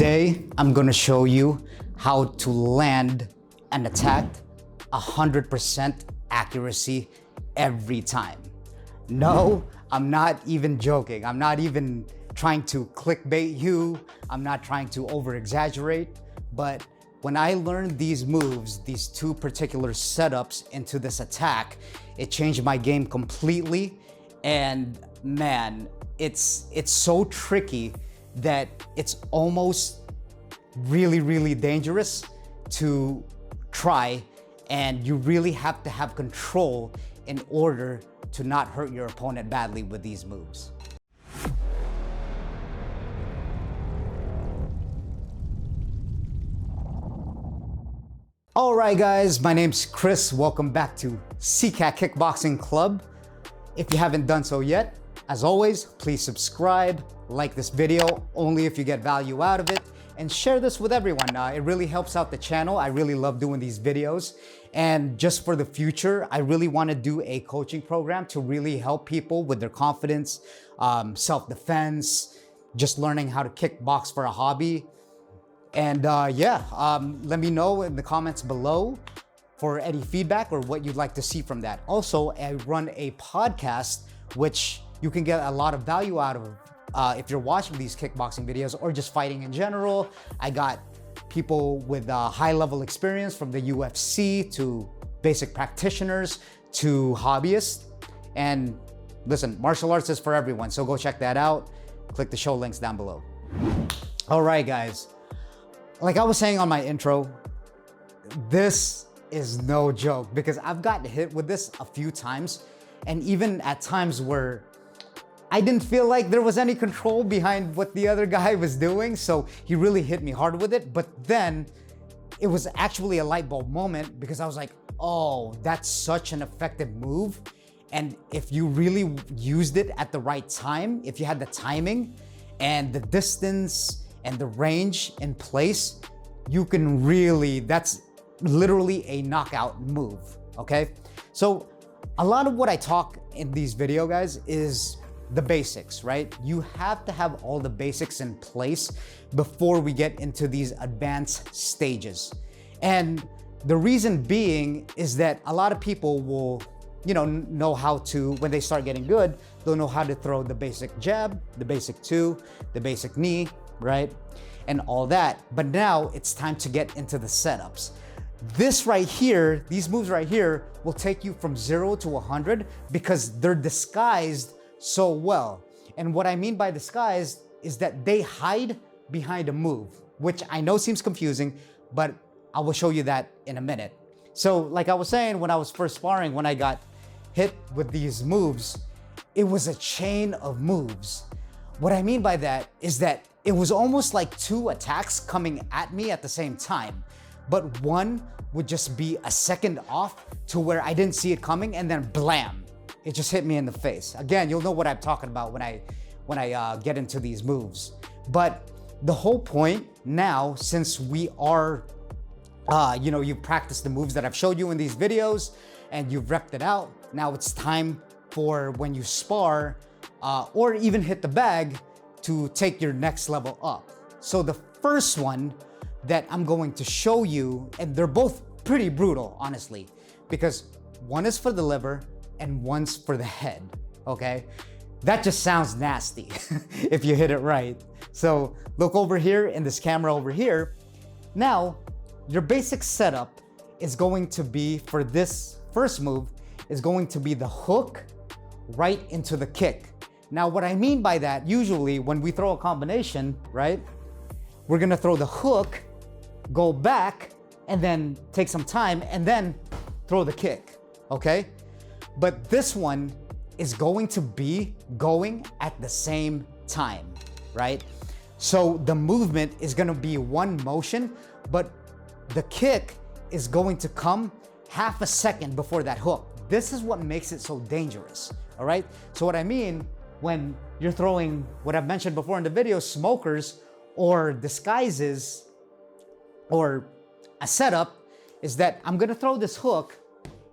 Today, I'm gonna show you how to land an attack 100% accuracy every time. No, I'm not even joking. I'm not even trying to clickbait you. I'm not trying to over exaggerate, but when I learned these moves, these two particular setups into this attack, it changed my game completely. And man, it's so tricky that it's almost really dangerous to try, and you really have to have control in order to not hurt your opponent badly with these moves. All right, guys, my name's Chris. Welcome back to Sicat Kickboxing Club. If you haven't done so yet, as always, please subscribe, like this video only if you get value out of it, and share this with everyone. It really helps out the channel. I really love doing these videos. And just for the future, I really want to do a coaching program to really help people with their confidence, self-defense, just learning how to kickbox for a hobby. And let me know in the comments below for any feedback or what you'd like to see from that. Also, I run a podcast, which you can get a lot of value out of if you're watching these kickboxing videos or just fighting in general. I got people with high level experience from the UFC to basic practitioners to hobbyists. And listen, martial arts is for everyone, so go check that out. Click the show links down below. All right, guys. Like I was saying on my intro, this is no joke because I've gotten hit with this a few times, and even at times where I didn't feel like there was any control behind what the other guy was doing, so he really hit me hard with it. But then it was actually a light bulb moment because I was like, oh, that's such an effective move. And if you really used it at the right time, if you had the timing and the distance and the range in place, you can really, that's literally a knockout move, okay? So a lot of what I talk in these videos, guys, is the basics, right? You have to have all the basics in place before we get into these advanced stages. And the reason being is that a lot of people will, know how to, when they start getting good, they'll know how to throw the basic jab, the basic two, the basic knee, right? And all that. But now it's time to get into the setups. This right here, these moves right here will take you from 0 to 100 because they're disguised so well. And what I mean by disguised is that they hide behind a move, which I know seems confusing, but I will show you that in a minute. So like I was saying, when I was first sparring, when I got hit with these moves, it was a chain of moves. What I mean by that is that it was almost like two attacks coming at me at the same time, but one would just be a second off to where I didn't see it coming, and then blam, it just hit me in the face. Again, you'll know what I'm talking about when I get into these moves. But the whole point now, since we are, you've practiced the moves that I've showed you in these videos and you've repped it out, now it's time for when you spar or even hit the bag to take your next level up. So the first one that I'm going to show you, and they're both pretty brutal, honestly, because one is for the liver and one's for the head, okay? That just sounds nasty if you hit it right. So look over here in this camera over here. Now, your basic setup is going to be, for this first move, is going to be the hook right into the kick. Now, what I mean by that, usually when we throw a combination, right, we're gonna throw the hook, go back, and then take some time, and then throw the kick, okay? But this one is going to be going at the same time, right? So the movement is gonna be one motion, but the kick is going to come half a second before that hook. This is what makes it so dangerous, all right? So what I mean, when you're throwing what I've mentioned before in the video, smokers or disguises or a setup, is that I'm gonna throw this hook,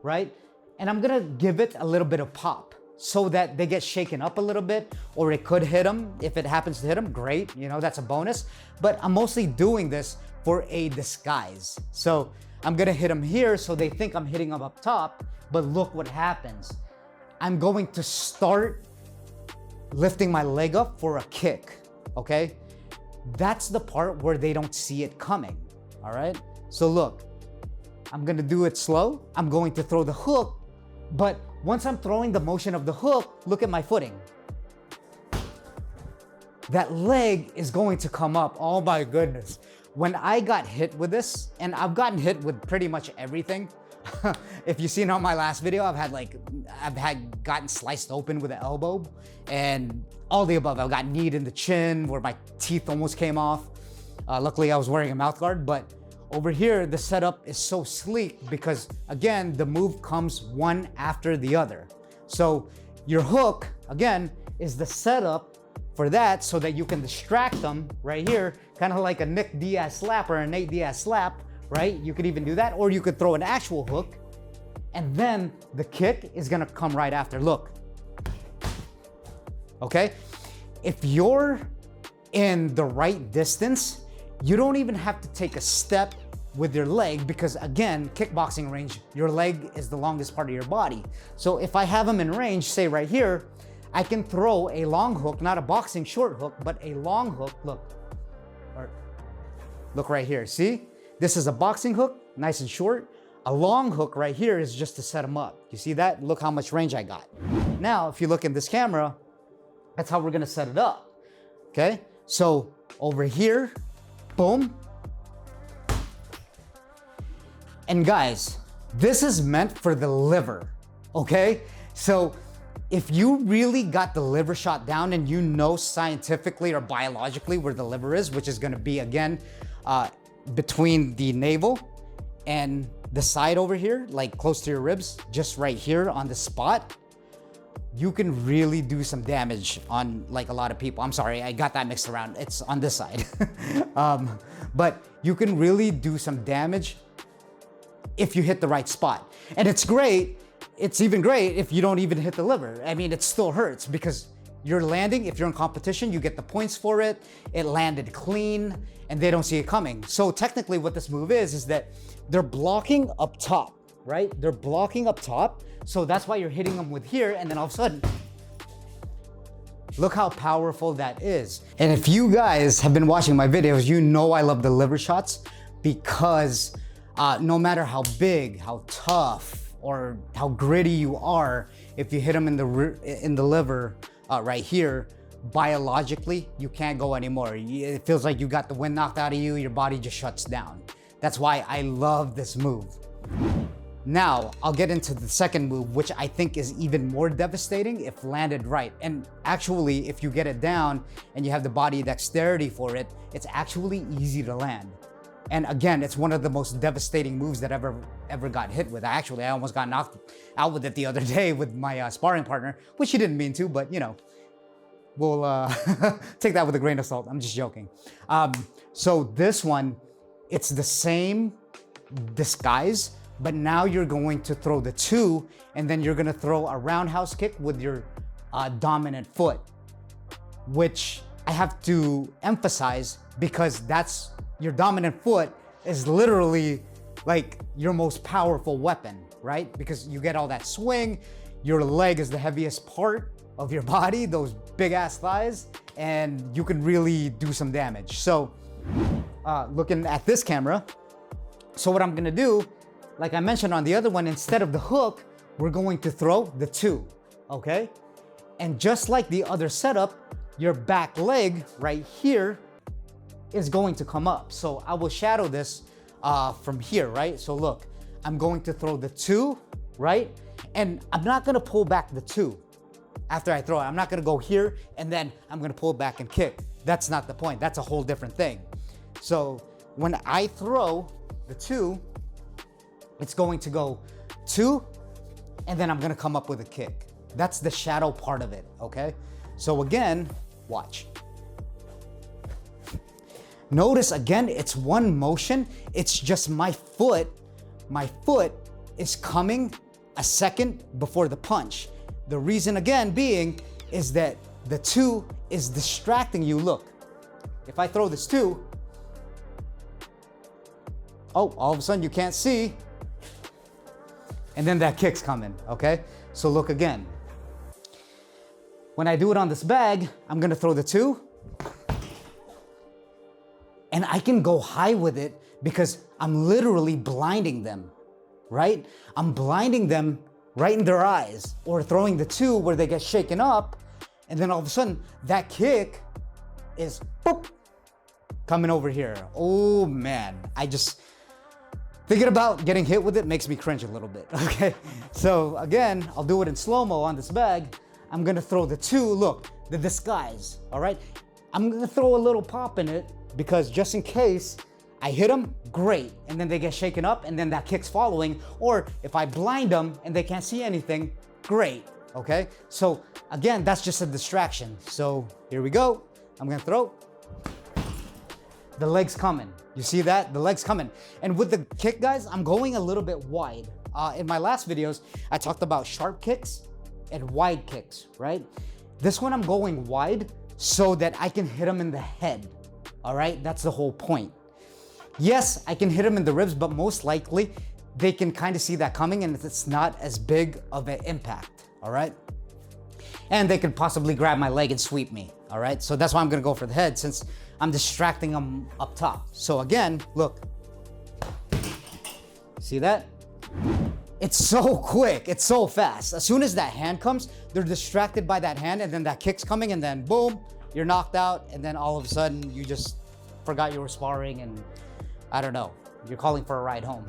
right? And I'm gonna give it a little bit of pop. so that they get shaken up a little bit, or it could hit them. If it happens to hit them, great, you know, that's a bonus. But I'm mostly doing this for a disguise. So I'm gonna hit them here so they think I'm hitting them up top, but look what happens. I'm going to start lifting my leg up for a kick, okay? That's the part where they don't see it coming, all right? So look, I'm gonna do it slow. I'm going to throw the hook, but once I'm throwing the motion of the hook, look at my footing. That leg is going to come up. Oh my goodness. When I got hit with this, and I've gotten hit with pretty much everything. If you've seen on my last video, I've had gotten sliced open with an elbow and all the above. I've got kneed in the chin where my teeth almost came off. Luckily I was wearing a mouth guard, but over here, the setup is so sleek because, again, the move comes one after the other. So your hook, again, is the setup for that so that you can distract them right here, kind of like a Nick Diaz slap or a Nate Diaz slap, right? You could even do that, or you could throw an actual hook, and then the kick is gonna come right after. Look, okay? If you're in the right distance, you don't even have to take a step with your leg because, again, kickboxing range, your leg is the longest part of your body. So if I have them in range, say right here, I can throw a long hook, not a boxing short hook, but a long hook. Look right here, see? This is a boxing hook, nice and short. A long hook right here is just to set them up. You see that? Look how much range I got. Now, if you look in this camera, that's how we're gonna set it up, okay? So over here, boom. And guys, this is meant for the liver, okay? So if you really got the liver shot down and you know scientifically or biologically where the liver is, which is gonna be, again, between the navel and the side over here, like close to your ribs, just right here on the spot, you can really do some damage on like a lot of people. I'm sorry, I got that mixed around. It's on this side. But you can really do some damage if you hit the right spot. And it's great. It's even great if you don't even hit the liver. I mean, it still hurts because you're landing. If you're in competition, you get the points for it. It landed clean and they don't see it coming. So technically what this move is that they're blocking up top, right? They're blocking up top. So that's why you're hitting them with here. And then all of a sudden, look how powerful that is. And if you guys have been watching my videos, you know I love the liver shots because no matter how big, how tough, or how gritty you are, if you hit them in the liver right here, biologically, you can't go anymore. It feels like you got the wind knocked out of you, your body just shuts down. That's why I love this move. Now, I'll get into the second move, which I think is even more devastating if landed right. And actually, if you get it down and you have the body dexterity for it, it's actually easy to land. And again, it's one of the most devastating moves that ever got hit with. I almost got knocked out with it the other day with my sparring partner, which he didn't mean to, but you know, we'll take that with a grain of salt. I'm just joking. So this one, it's the same disguise, but now you're going to throw the two, and then you're gonna throw a roundhouse kick with your dominant foot, which I have to emphasize because that's your dominant foot is literally like your most powerful weapon, right? Because you get all that swing, your leg is the heaviest part of your body, those big ass thighs, and you can really do some damage. So looking at this camera, so what I'm gonna do, like I mentioned on the other one, instead of the hook, we're going to throw the two, okay? And just like the other setup, your back leg right here is going to come up. So I will shadow this from here, right? So look, I'm going to throw the two, right? And I'm not gonna pull back the two after I throw it. I'm not gonna go here and then I'm gonna pull back and kick. That's not the point. That's a whole different thing. So when I throw the two, it's going to go two, and then I'm gonna come up with a kick. That's the shadow part of it, okay? So again, watch. Notice again, it's one motion. It's just my foot is coming a second before the punch. The reason again being is that the 2 is distracting you. Look, if I throw this 2, oh, all of a sudden you can't see, and then that kick's coming, okay? So look again. When I do it on this bag, I'm gonna throw the 2, and I can go high with it because I'm literally blinding them, right? I'm blinding them right in their eyes, or throwing the 2 where they get shaken up, and then all of a sudden that kick is boop, coming over here. Oh man, I just, thinking about getting hit with it makes me cringe a little bit, okay? So again, I'll do it in slow-mo on this bag. I'm gonna throw the 2, look, the disguise, all right? I'm gonna throw a little pop in it because just in case I hit them, great, and then they get shaken up and then that kick's following, or if I blind them and they can't see anything, great, okay? So again, that's just a distraction. So here we go, I'm gonna throw. The leg's coming, you see that? The leg's coming. And with the kick, guys, I'm going a little bit wide. In my last videos, I talked about sharp kicks and wide kicks, right? This one I'm going wide so that I can hit them in the head, all right? That's the whole point. Yes, I can hit them in the ribs, but most likely they can kind of see that coming and it's not as big of an impact, all right? And they could possibly grab my leg and sweep me, all right? So that's why I'm gonna go for the head since I'm distracting them up top. So again, look, see that? It's so quick, it's so fast. As soon as that hand comes, they're distracted by that hand and then that kick's coming and then boom, you're knocked out and then all of a sudden you just forgot you were sparring and I don't know, you're calling for a ride home.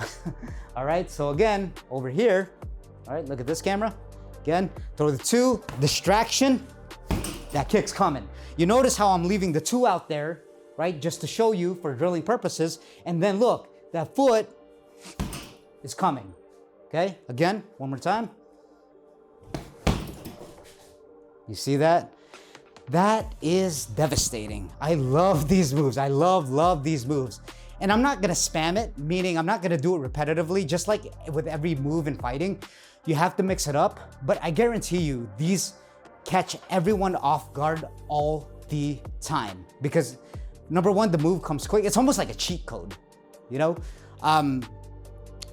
All right, so again, over here, all right, look at this camera. Again, throw the 2, distraction, that kick's coming. You notice how I'm leaving the 2 out there, right? Just to show you for drilling purposes. And then look, that foot is coming, okay? Again, one more time. You see that? That is devastating. I love these moves. I love these moves. And I'm not gonna spam it, meaning I'm not gonna do it repetitively, just like with every move in fighting. You have to mix it up, but I guarantee you, these catch everyone off guard all the time. Because number one, the move comes quick. It's almost like a cheat code, you know?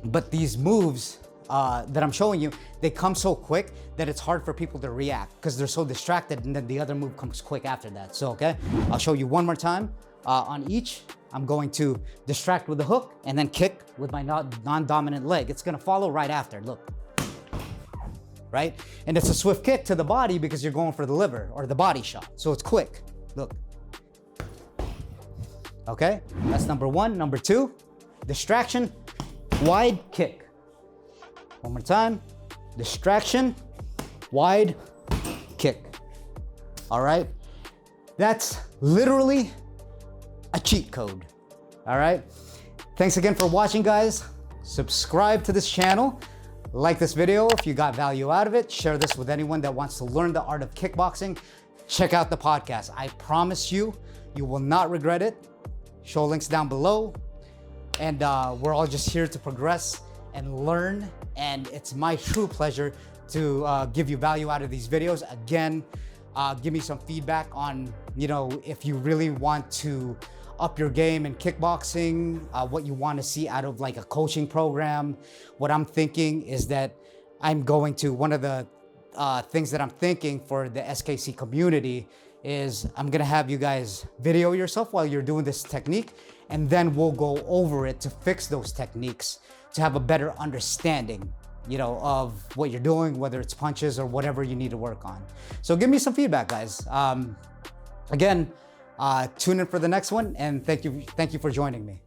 But these moves that I'm showing you, they come so quick that it's hard for people to react because they're so distracted and then the other move comes quick after that. So, okay, I'll show you one more time on each. I'm going to distract with the hook and then kick with my non-dominant leg. It's gonna follow right after, look. Right? And it's a swift kick to the body because you're going for the liver or the body shot. So it's quick, look. Okay, that's number one. Number two, distraction, wide kick. One more time, distraction, wide kick. All right, that's literally a cheat code. All right, thanks again for watching, guys. Subscribe to this channel. Like this video if you got value out of it. Share this with anyone that wants to learn the art of kickboxing. Check out the podcast. I promise you, you will not regret it. Show links down below. And we're all just here to progress and learn. And it's my true pleasure to give you value out of these videos. Again, give me some feedback on, you know, if you really want to up your game in kickboxing, what you want to see out of like a coaching program. What I'm thinking is that I'm going to, one of the things that I'm thinking for the SKC community is I'm gonna have you guys video yourself while you're doing this technique, and then we'll go over it to fix those techniques to have a better understanding, you know, of what you're doing, whether it's punches or whatever you need to work on. So give me some feedback, guys. Again, tune in for the next one, and thank you for joining me.